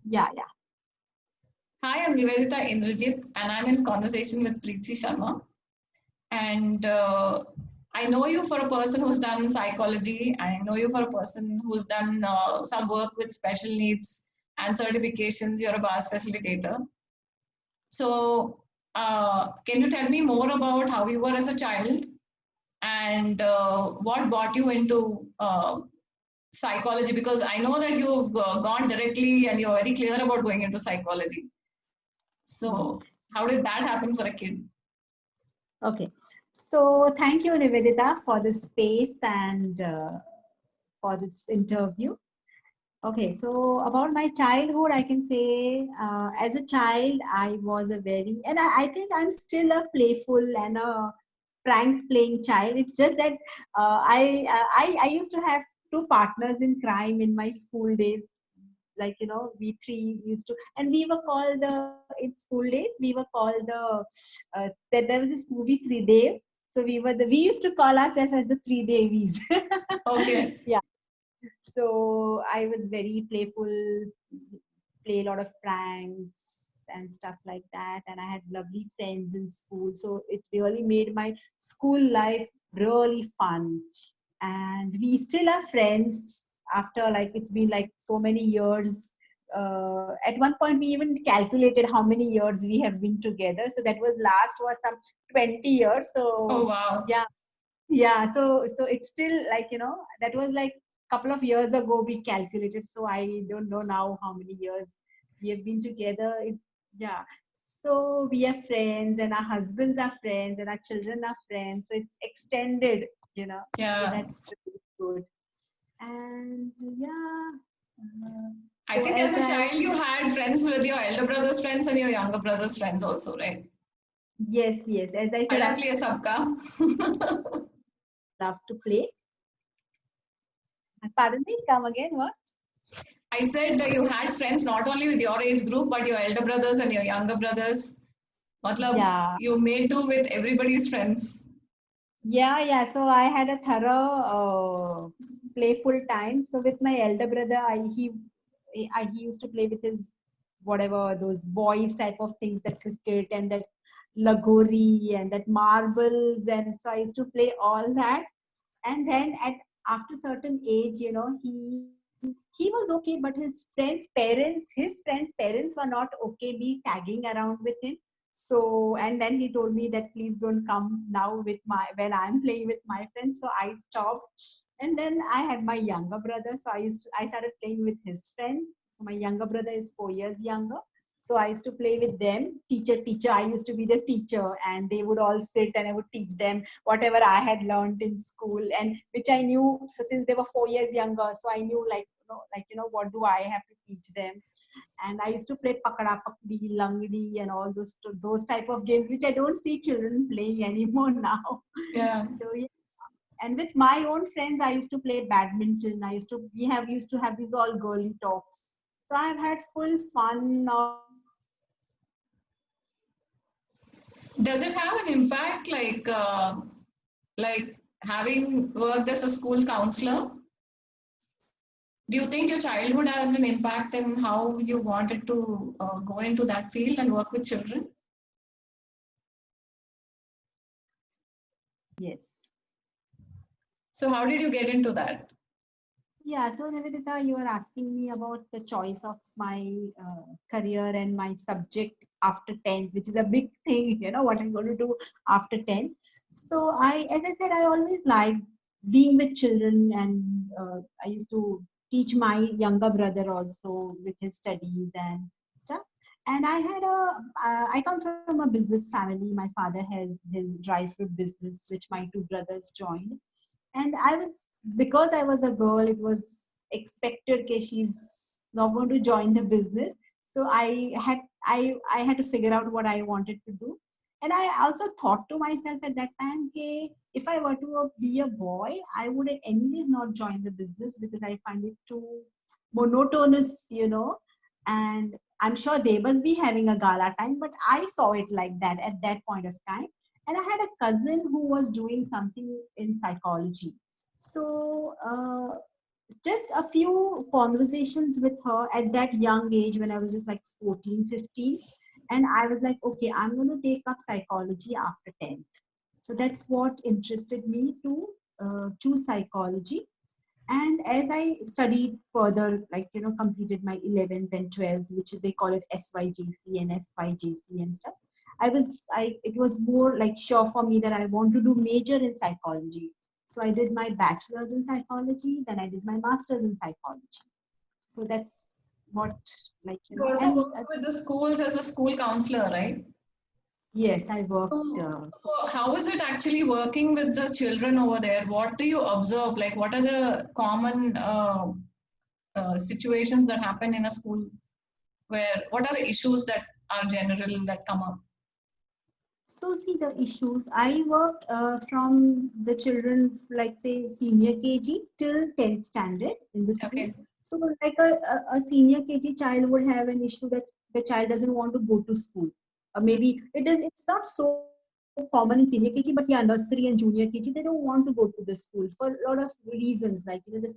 Yeah, yeah. Hi, I'm Niveditha.indrajit, and I'm in conversation with Pritti Sharma. And I know you for a person who's done psychology. I know you for a person who's done some work with special needs and certifications. You're a BAS facilitator. So, can you tell me more about how you were as a child and what brought you into psychology? Because I know that you've gone directly and you're very clear about going into psychology. Mhm. So, how did that happen for a kid? Okay. So thank you, Nivedita, for this space and for this interview. Okay, so about my childhood, I can say as a child, I was a very, and I think I'm still a playful and a prank playing child. It's just that I used to have two partners in crime in my school days. Like, we three used to, and we were called in school days, we were called there was this movie Three Day. So we used to call ourselves as the Three Devis. Okay. Yeah. So I was very playful, play a lot of pranks and stuff like that. And I had lovely friends in school. So it really made my school life really fun. And we still are friends after, like, it's been like so many years. At one point, we even calculated how many years we have been together. So that was some 20 years. Oh, So wow. yeah, yeah, so it's still like, that was like couple of years ago we calculated, so I don't know now how many years we have been together. Yeah, so we are friends and our husbands are friends and our children are friends, so it's extended, so Yeah. that's really good. And yeah, I so think as as a I child, you had friends with your elder brother's friends and your younger brother's friends also, right? yes, as I said, Bada I play sabka. love to play. Pardon me, come again, what? I said that you had friends not only with your age group, but your elder brothers and your younger brothers. Matlab, Yeah. you made do with everybody's friends. Yeah. So I had a thorough, playful time. So with my elder brother, he used to play with his whatever those boys type of things, that cricket and that lagori and that marbles, and so I used to play all that. And then at after certain age, he was okay, but his friends' parents were not okay me tagging around with him. So, and then he told me that please don't come now with my when I'm playing with my friends. So I stopped. And then I had my younger brother. So I started playing with his friends. So my younger brother is 4 years younger. So I used to play with them, teacher. I used to be the teacher, and they would all sit and I would teach them whatever I had learned in school, and which I knew. So since they were 4 years younger, so I knew, what do I have to teach them. And I used to play pakada pakdi, langdi, and all those type of games, which I don't see children playing anymore now. Yeah. So yeah, and with my own friends, I used to play badminton. We used to have these all girly talks. So I've had full fun of Does it have an impact like having worked as a school counselor? Do you think your childhood had an impact in how you wanted to go into that field and work with children? yes. So how did you get into that? Yeah, so Nivedita, you were asking me about the choice of my career and my subject after 10th, which is a big thing, what I'm going to do after 10th. So as I said, I always liked being with children, and I used to teach my younger brother also with his studies and stuff. And I come from a business family. My father has his dry fruit business, which my two brothers joined. And because I was a girl, it was expected that she's not going to join the business. So I had to figure out what I wanted to do. And I also thought to myself at that time, okay, if I were to be a boy, I would anyways not join the business because I find it too monotonous. And I'm sure they must be having a gala time, but I saw it like that at that point of time. And I had a cousin who was doing something in psychology. So just a few conversations with her at that young age when I was just like 14, 15. And I was like, okay, I'm going to take up psychology after 10th. So that's what interested me to choose psychology. And as I studied further, like, completed my 11th and 12th, which they call it SYJC and FYJC and stuff, it was more like sure for me that I want to do major in psychology. So I did my bachelor's in psychology, then I did my master's in psychology. So that's what, like, You also and work with the schools as a school counselor, right? yes, I worked. So how is it actually working with the children over there? What do you observe? Like, what are the common situations that happen in a school? Where what are the issues that are general that come up? So see the issues. I worked from the children, like say senior KG till 10th standard in the school. Okay. So like a senior KG child would have an issue that the child doesn't want to go to school. Maybe it is. It's not so common in senior KG, but yeah, nursery and junior KG they don't want to go to the school for a lot of reasons, like the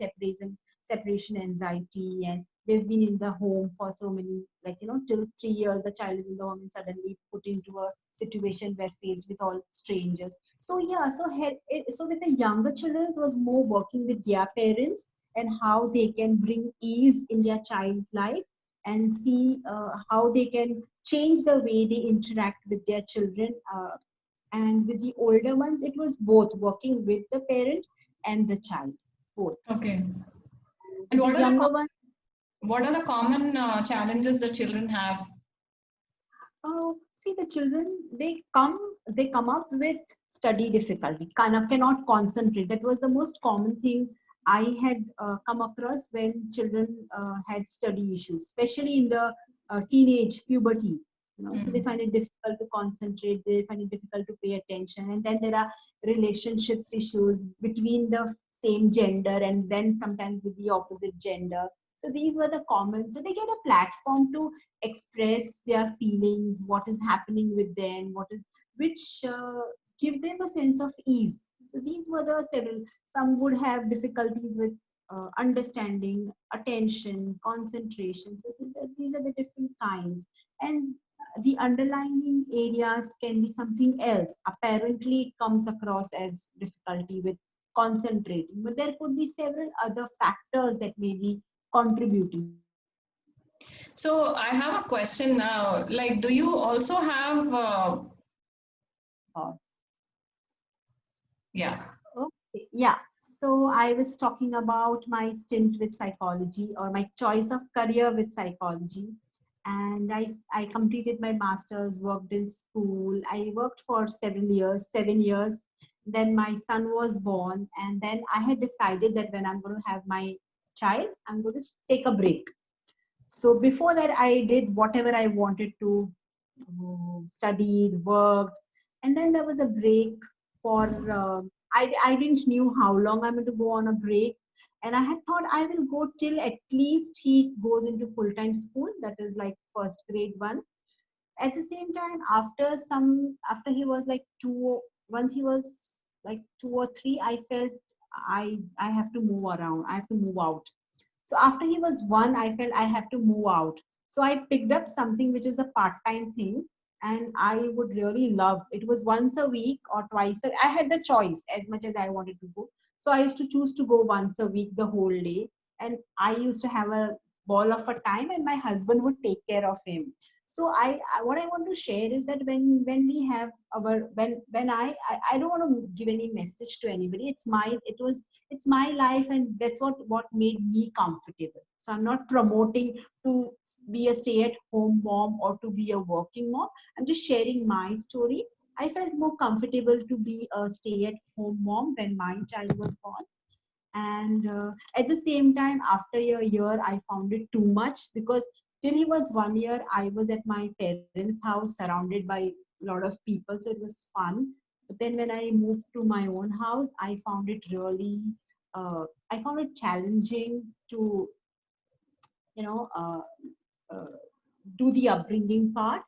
separation anxiety, and they've been in the home for so many, like till 3 years the child is in the home and suddenly put into a situation where faced with all strangers. So yeah, so with the younger children it was more working with their parents and how they can bring ease in their child's life, and see how they can change the way they interact with their children. And with the older ones it was both working with the parent and the child, both. Okay. And With the younger ones, what are the common challenges that children have? see the children, they come up with study difficulty, cannot concentrate. That was the most common thing I had come across when children had study issues, especially in the teenage puberty. So they Mm. find it difficult to concentrate, they find it difficult to pay attention, and then there are relationship issues between the same gender and then sometimes with the opposite gender. So these were the common, so they get a platform to express their feelings, what is happening with them, which give them a sense of ease. So these were the several. Some would have difficulties with understanding, attention, concentration. So these are the different kinds, and the underlying areas can be something else. Apparently, it comes across as difficulty with concentrating, but there could be several other factors that may be contributing to it. So I have a question now. Like, do you also have? Yeah. Okay, yeah. So I was talking about my stint with psychology, or my choice of career with psychology. And I completed my master's, worked in school. I worked for 7 years, 7 years. Then my son was born. And then I had decided that when I'm going to have my child, I'm going to take a break. So before that, I did whatever I wanted to, studied, worked, and then there was a break for. I didn't knew how long I'm going to go on a break, and I had thought I will go till at least he goes into full time school. That is like first grade one. At the same time, after he was like two, once he was like 2 or 3, I felt I have to move around. I have to move out. So after he was one, I felt I have to move out. So I picked up something which is a part-time thing, and I would really love. It was once a week or twice. I had the choice as much as I wanted to go. So I used to choose to go once a week, the whole day, and I used to have a ball of a time, and my husband would take care of him. So what I want to share is that when we have our when I don't want to give any message to anybody. It's my life, and that's what made me comfortable. So I'm not promoting to be a stay at home mom or to be a working mom. I'm just sharing my story. I felt more comfortable to be a stay at home mom when my child was born. And at the same time, after a year I found it too much, because till he was 1 year I was at my parents' house surrounded by a lot of people, so it was fun. But then when I moved to my own house, I found it challenging to, you know uh, uh, do the upbringing part.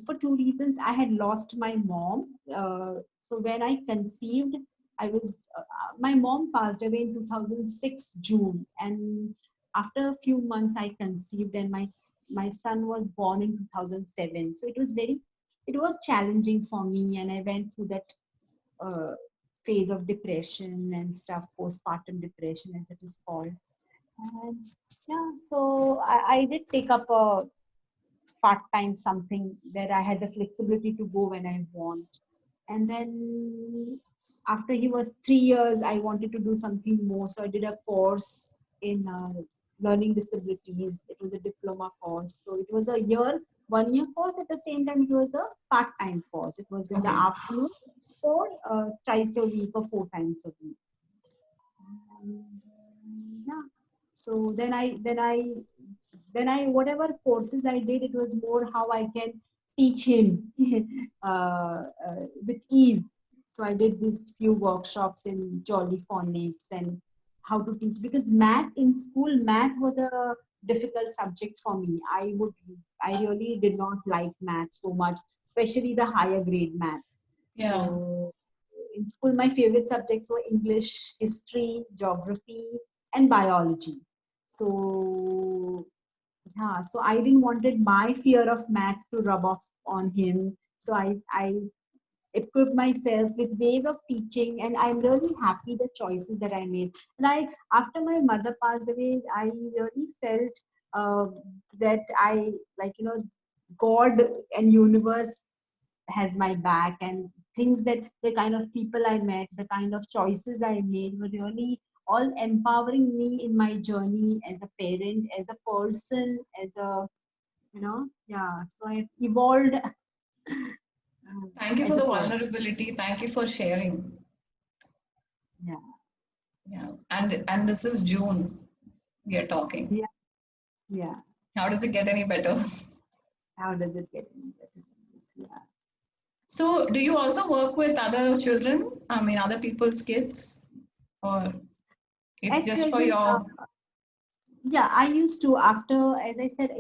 For two reasons: I had lost my mom. So when I conceived, I was my mom passed away in 2006 June, and after a few months I conceived, and my son was born in 2007. So it was challenging for me, and I went through that uh, phase of depression and stuff, postpartum depression as it is called. And yeah, so I did take up a part-time something where I had the flexibility to go when I want. And then after he was 3 years, I wanted to do something more. So I did a course in learning disabilities. It was a diploma course. So it was a year, 1 year course. At the same time, it was a part-time course. It was in the Okay. afternoon or twice a week or 4 times a week. And, yeah. So then I whatever courses I did, it was more how I can teach him with ease. So I did these few workshops in Jolly Phonics and how to teach, because math was a difficult subject for me. I really did not like math so much, especially the higher grade math. Yeah. So in school, my favorite subjects were English, history, geography, and biology. So yeah, so I didn't wanted my fear of math to rub off on him. So I equip myself with ways of teaching, and I'm really happy the choices that I made. And I, after my mother passed away, I really felt uh, that I, like, God and universe has my back, and things that the kind of people I met, the kind of choices I made were really all empowering me in my journey as a parent, as a person, as a, yeah. So I've evolved Thank you for as a the person. vulnerability. Thank you for sharing. Yeah. Yeah. And this is June. We are talking. Yeah. Yeah. How does it get any better? How does it get any better than this? Yeah. So, do you also work with other children? I mean, other people's kids, or it's At just for present, your? yeah, I used to, after, as I said,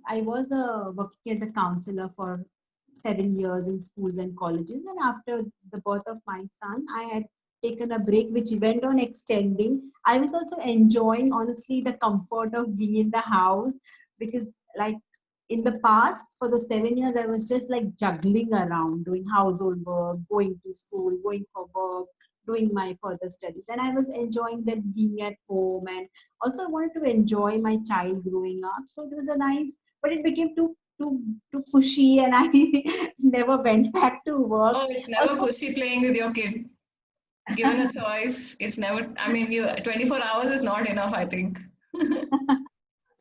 I was working as a counselor for 7 years in schools and colleges. And after the birth of my son, I had taken a break, which went on extending. I was also enjoying, honestly, the comfort of being in the house, because, like, in the past, for the 7 years, I was just like juggling around, doing household work, going to school, going for work, doing my further studies. And I was enjoying that being at home, and also I wanted to enjoy my child growing up. So it was a nice, but it became too pushy, and I never went back to work. Oh, it's never Also, pushy playing with your kid. Given a choice, it's never. I mean, you 24 hours is not enough, I think.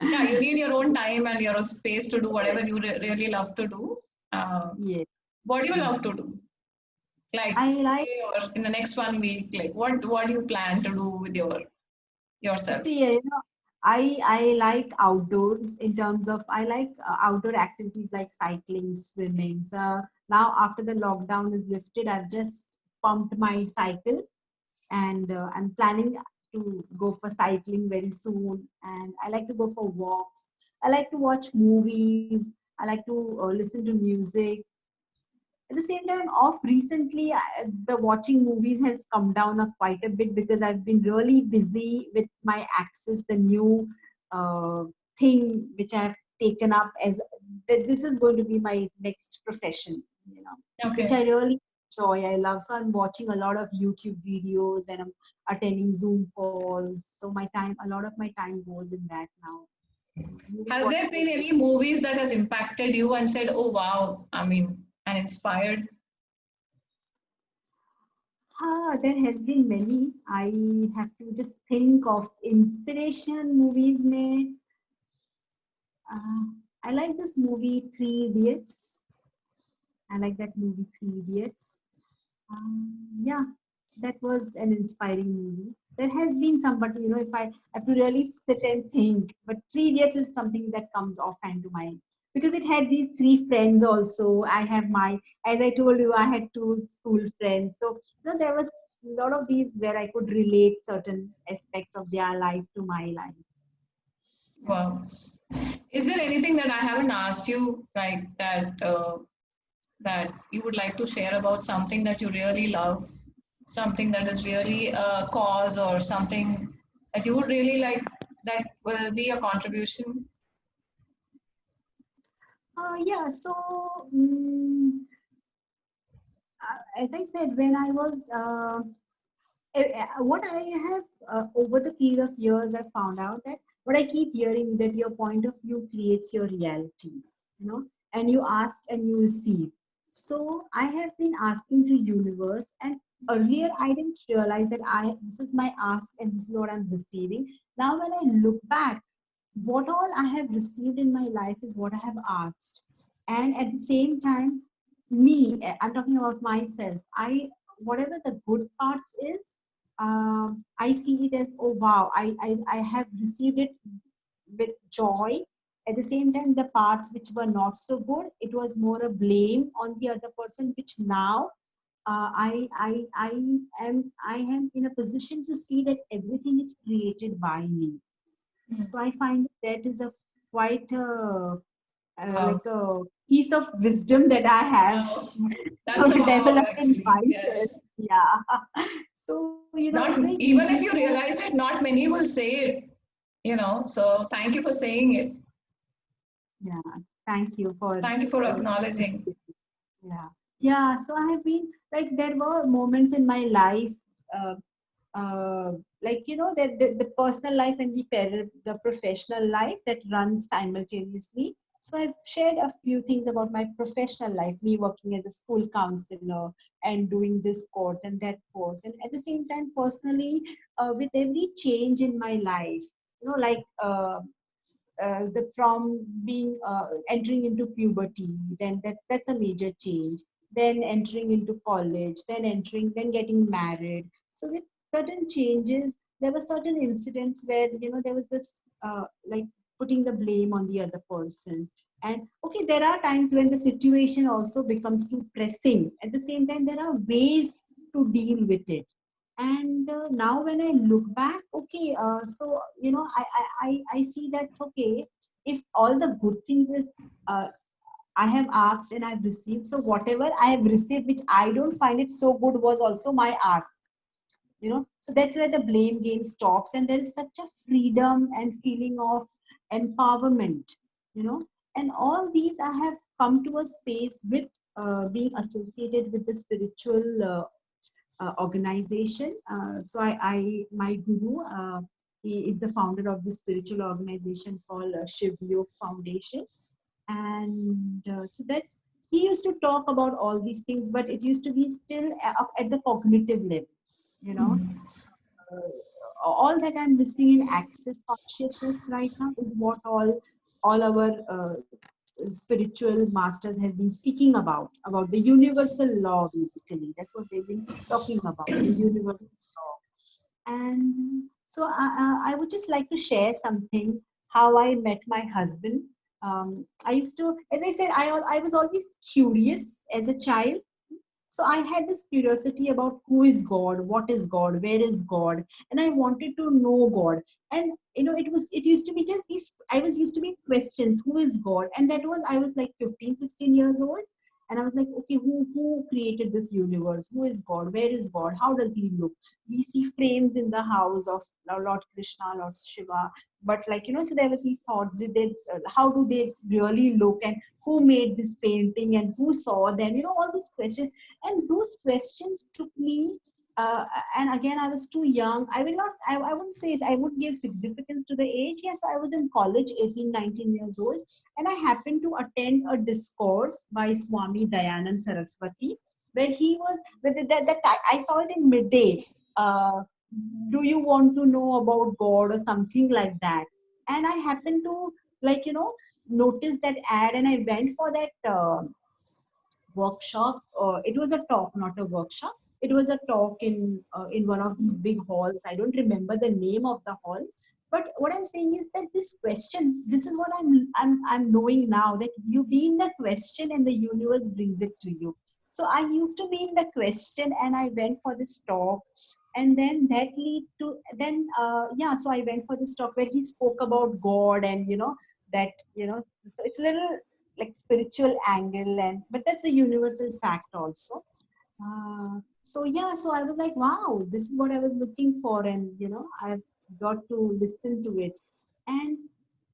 Yeah, you need your own time and your own space to do whatever you really love to do. Uh, yes, what do you love yeah. to do? Like I like, today or in the next 1 week, like what do you plan to do with yourself? see, I like outdoors, in terms of, I like outdoor activities like cycling, swimming. So now after the lockdown is lifted, I've just pumped my cycle, and I'm planning to go for cycling very soon. And I like to go for walks. I like to watch movies. I like to listen to music. At the same time, off recently, the watching movies has come down quite a bit, because I've been really busy with my Access, the new uh, thing which I've taken up as that this is going to be my next profession, which Okay. I really enjoy. I love. So I'm watching a lot of YouTube videos, and I'm attending Zoom calls. So a lot of my time goes in that now. You, Has what there been goes with? any movies that has impacted you and said, "Oh wow," I mean, and inspired? There has been many. I have to just think of inspiration movies. May uh, I like this movie Three Idiots. I like that movie Three Idiots. Yeah, that was an inspiring movie. There has been somebody, if I have to really sit and think, but Three Idiots is something that comes offhand to mind, because it had these three friends also. I have as I told you, I had two school friends. So, there was a lot of these where I could relate certain aspects of their life to my life. Yeah. Wow. Is there anything that I haven't asked you, like that you would like to share about something that you really love? something that is really a cause or something that you would really like that will be a contribution? Yeah, so mm, as I said, when I was what I have over the period of years, I found out that what I keep hearing that your point of view creates your reality, and you ask and you receive. So I have been asking to universe, and earlier I didn't realize that I this is my ask and this is what I'm receiving. Now when I look back, what all I have received in my life is what I have asked. And at the same time, I'm talking about myself. Whatever the good parts is, I see it as, oh wow, I have received it with joy. At the same time, the parts which were not so good, it was more a blame on the other person, which now I am in a position to see that everything is created by me. So I find that is a quite Wow. like a piece of wisdom that I have Wow. That's a wow, developed in actually. myself. Yes. Yeah. So it's Not very even easy if you to, realize it, not many will say it, So thank you for saying it. yeah. Thank you for Thank you for uh, acknowledging. yeah, yeah. So I have been like, there were moments in my life, uh, uh, like that the personal life and the professional life that runs simultaneously. So I've shared a few things about my professional life, me working as a school counselor and doing this course and that course, and at the same time personally, with every change in my life, like from being entering into puberty, then that's a major change. Then entering into college, then getting married. So with certain changes, there were certain incidents where there was this like putting the blame on the other person. And okay, there are times when the situation also becomes too pressing. At the same time, there are ways to deal with it. And now when I look back, okay, so I see that, okay, if all the good things is uh, I have asked and I've received, so whatever I have received which I don't find it so good was also my ask. So that's where the blame game stops, and there is such a freedom and feeling of empowerment. you know and all these I have come to a space with being associated with the spiritual organization. So my guru, he is the founder of this spiritual organization called Shiv Yog Foundation, and so that's he used to talk about all these things, but it used to be still up at the cognitive level. You know, all that I'm listening in access consciousness right now is what all our spiritual masters have been speaking about the universal law. Basically, that's what they've been talking about, the universal law. And so I would just like to share something, how I met my husband. I used to, as I said, I was always curious as a child. So I had this curiosity about who is God, what is God, where is God, and I wanted to know God. And it used to be just these, I was used to be questions, who is God? And that was, I was like 15, 16 years old. And I was like, okay, who created this universe? Who is God? Where is God? How does he look? We see frames in the house of Lord Krishna, Lord Shiva. But so there were these thoughts, how do they really look? And who made this painting and who saw them? All these questions. And those questions took me, uh, and again, I was too young. I will not, I wouldn't say, I wouldn't give significance to the age. Yes, I was in college, 18, 19 years old, and I happened to attend a discourse by Swami Dayanand Saraswati, where he was, that I saw it in midday. Uh, do you want to know about God or something like that? And I happened to, notice that ad, and I went for that workshop. It was a talk, not a workshop. It was a talk in one of these big halls. I don't remember the name of the hall. But what I'm saying is that this question, this is what I'm knowing now, that you be in the question and the universe brings it to you. So I used to be in the question, and I went for this talk, and then that lead to, then yeah. So I went for this talk where he spoke about God, and that so it's a little like spiritual angle, and but that's a universal fact also. So yeah, so I was like, wow, this is what I was looking for, and I've got to listen to it. And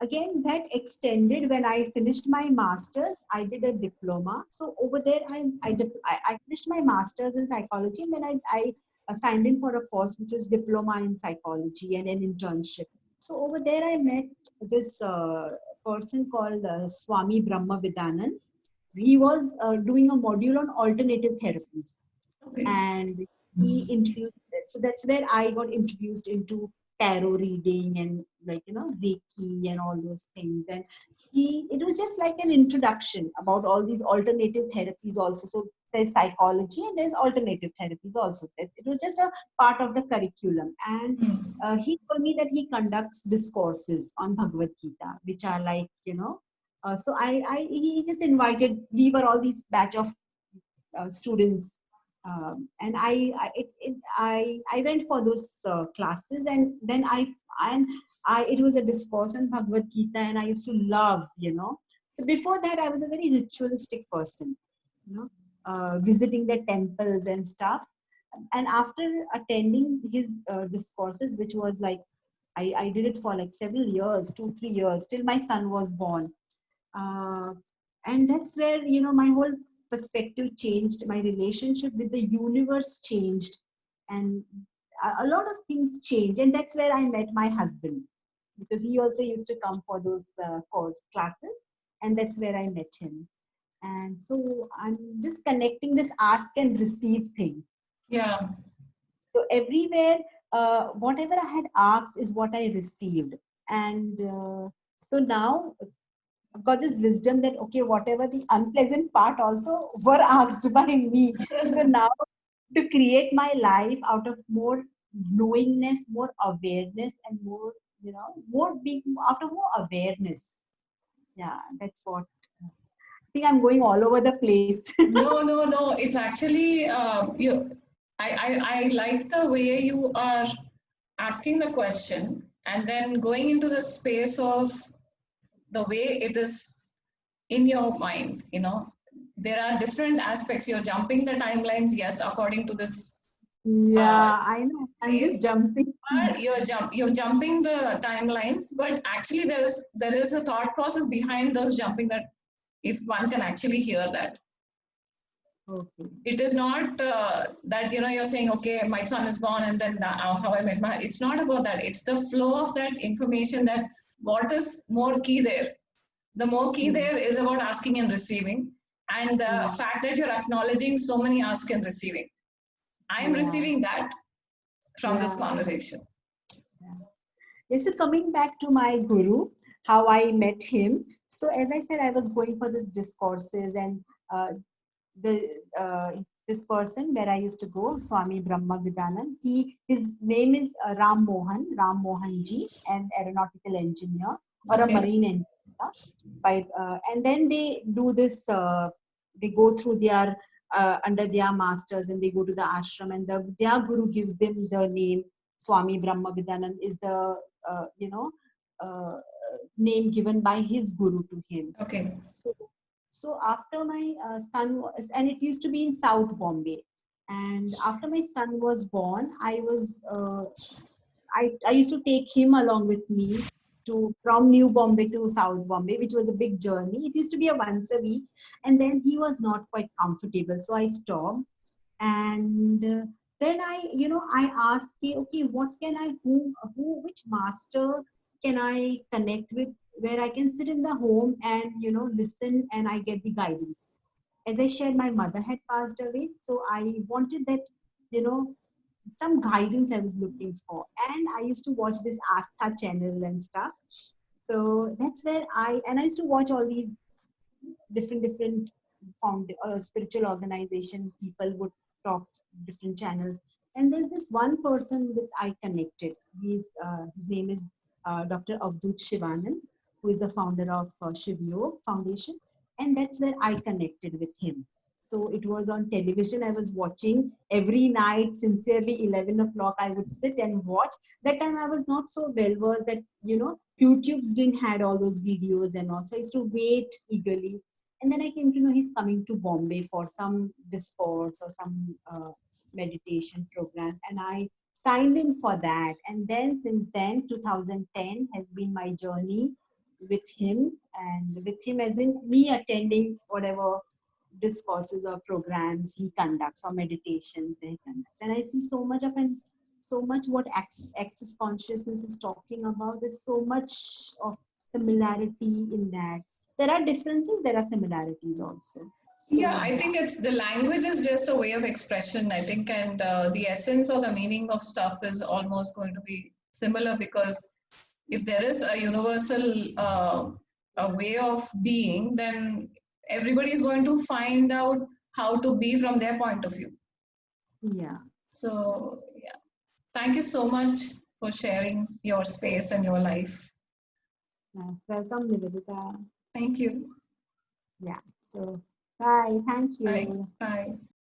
again, that extended when I finished my masters. I did a diploma. So over there, I finished my masters in psychology, and then I signed in for a course which was diploma in psychology and an internship. So over there, I met this person called Swami Brahma Vidanan. He was doing a module on alternative therapies, Okay. and he introduced it. So that's where I got introduced into tarot reading and, like, Reiki and all those things. And it was just like an introduction about all these alternative therapies also. So there's psychology and there's alternative therapies also. It was just a part of the curriculum. And Hmm. he told me that he conducts discourses on Bhagavad Gita, which are like, so he just invited, we were all these batch of students, and I went for those classes, and then it was a discourse on Bhagavad Gita, and I used to love, so before that I was a very ritualistic person, visiting the temples and stuff. And after attending his discourses, which was like, I did it for like several years, 2 3 years, till my son was born. uh, and that's where, my whole perspective changed, my relationship with the universe changed, and a lot of things changed. And that's where I met my husband, because he also used to come for those course classes, and that's where I met him. And so I'm just connecting this ask and receive thing. Yeah. So everywhere, whatever I had asked is what I received. And so now I've got this wisdom that, okay, whatever the unpleasant part also were asked by me. So now, to create my life out of more knowingness, more awareness, and more, more being out of more awareness. Yeah, that's what I think. I'm going all over the place. No, no, no. It's actually you. I like the way you are asking the question and then going into the space of the way it is in your mind. There are different aspects. You're jumping the timelines, yes, according to this uh, Yeah, I know. I'm place. just jumping. But you're jumping the timelines, but actually there is a thought process behind those jumping, that if one can actually hear that. Okay. It is not that you're saying, okay, my son is born and then how I met my. It's not about that. It's the flow of that information, that what is more key there. The more key Hmm. there is about asking and receiving, and the Hmm. fact that you're acknowledging so many ask and receiving. I am Yeah. receiving that from this Yeah. conversation. Yeah. Yes, so coming back to my guru, how I met him. So as I said, I was going for these discourses, and the this person where I used to go, Swami Brahma Vidanan, his name is Ram Mohan ji, an aeronautical engineer or a Okay. marine engineer. And then they do this. They go through their under their masters, and they go to the ashram, and their guru gives them the name Swami Brahma Vidanan is the uh, you know uh, name given by his guru to him. Okay. So after my son was, and it used to be in South Bombay, and after my son was born, I used to take him along with me to from New Bombay to South Bombay, which was a big journey. It used to be a once a week, and then he was not quite comfortable, so I stopped. And then I asked, okay, what can I which master can I connect with, where I can sit in the home and listen, and I get the guidance. As I shared, my mother had passed away, so I wanted that, you know some guidance I was looking for. And I used to watch this Asta channel and stuff. So that's where I used to watch all these different found spiritual organization people would talk different channels. And there's this one person that I connected. His name is Dr. Avdut Shivanand, who is the founder of Shiv Yoga Foundation, and that's where I connected with him. So it was on television. I was watching every night sincerely. 11 o'clock I would sit and watch. That time I was not so well versed that YouTube's didn't had all those videos, and also I used to wait eagerly. And then I came to know he's coming to Bombay for some discourse or some meditation program. And I signed in for that. And then since then, 2010 has been my journey with him, and with him as in me attending whatever discourses or programs he conducts or meditations that he conducts. And I see so much of an so much what access consciousness is talking about. There's so much of similarity in that. There are differences, there are similarities also. Yeah, So I think it's the language is just a way of expression, I think, and the essence or the meaning of stuff is almost going to be similar, because if there is a universal a way of being, then everybody is going to find out how to be from their point of view. yeah. So, yeah, thank you so much for sharing your space and your life. Welcome, Nivedita. Thank you. Yeah. So bye. Thank Bye. you. Bye.